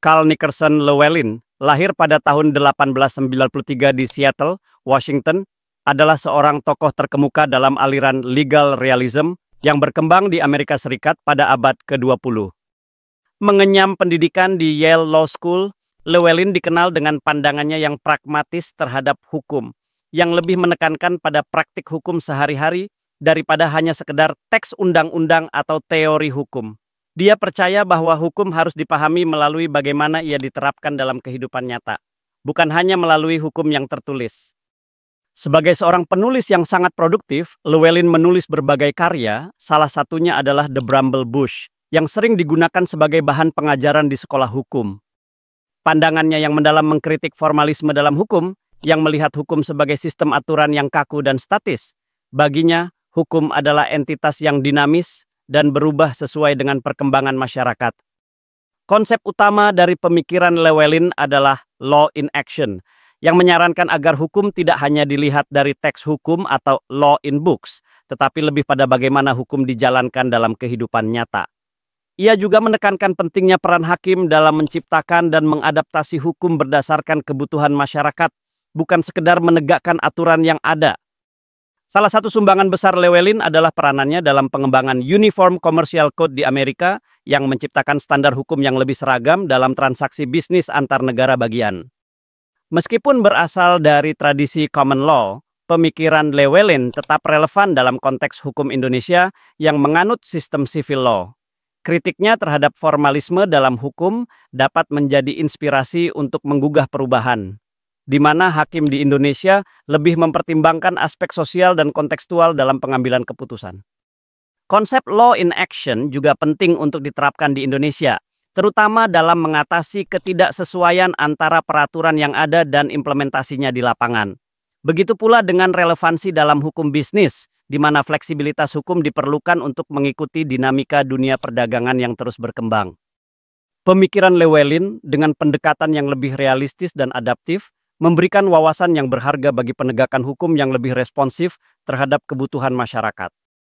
Carl Nickerson Llewellyn, lahir pada tahun 1893 di Seattle, Washington, adalah seorang tokoh terkemuka dalam aliran legal realism yang berkembang di Amerika Serikat pada abad ke-20. Mengenyam pendidikan di Yale Law School, Llewellyn dikenal dengan pandangannya yang pragmatis terhadap hukum, yang lebih menekankan pada praktik hukum sehari-hari daripada hanya sekedar teks undang-undang atau teori hukum. Dia percaya bahwa hukum harus dipahami melalui bagaimana ia diterapkan dalam kehidupan nyata, bukan hanya melalui hukum yang tertulis. Sebagai seorang penulis yang sangat produktif, Llewellyn menulis berbagai karya, salah satunya adalah The Bramble Bush, yang sering digunakan sebagai bahan pengajaran di sekolah hukum. Pandangannya yang mendalam mengkritik formalisme dalam hukum, yang melihat hukum sebagai sistem aturan yang kaku dan statis. Baginya, hukum adalah entitas yang dinamis dan berubah sesuai dengan perkembangan masyarakat. Konsep utama dari pemikiran Llewellyn adalah law in action, yang menyarankan agar hukum tidak hanya dilihat dari teks hukum atau law in books, tetapi lebih pada bagaimana hukum dijalankan dalam kehidupan nyata. Ia juga menekankan pentingnya peran hakim dalam menciptakan dan mengadaptasi hukum berdasarkan kebutuhan masyarakat, bukan sekedar menegakkan aturan yang ada. Salah satu sumbangan besar Llewellyn adalah peranannya dalam pengembangan Uniform Commercial Code di Amerika yang menciptakan standar hukum yang lebih seragam dalam transaksi bisnis antar negara bagian. Meskipun berasal dari tradisi common law, pemikiran Llewellyn tetap relevan dalam konteks hukum Indonesia yang menganut sistem civil law. Kritiknya terhadap formalisme dalam hukum dapat menjadi inspirasi untuk menggugah perubahan, di mana hakim di Indonesia lebih mempertimbangkan aspek sosial dan kontekstual dalam pengambilan keputusan. Konsep law in action juga penting untuk diterapkan di Indonesia, terutama dalam mengatasi ketidaksesuaian antara peraturan yang ada dan implementasinya di lapangan. Begitu pula dengan relevansi dalam hukum bisnis, di mana fleksibilitas hukum diperlukan untuk mengikuti dinamika dunia perdagangan yang terus berkembang. Pemikiran Llewellyn dengan pendekatan yang lebih realistis dan adaptif memberikan wawasan yang berharga bagi penegakan hukum yang lebih responsif terhadap kebutuhan masyarakat.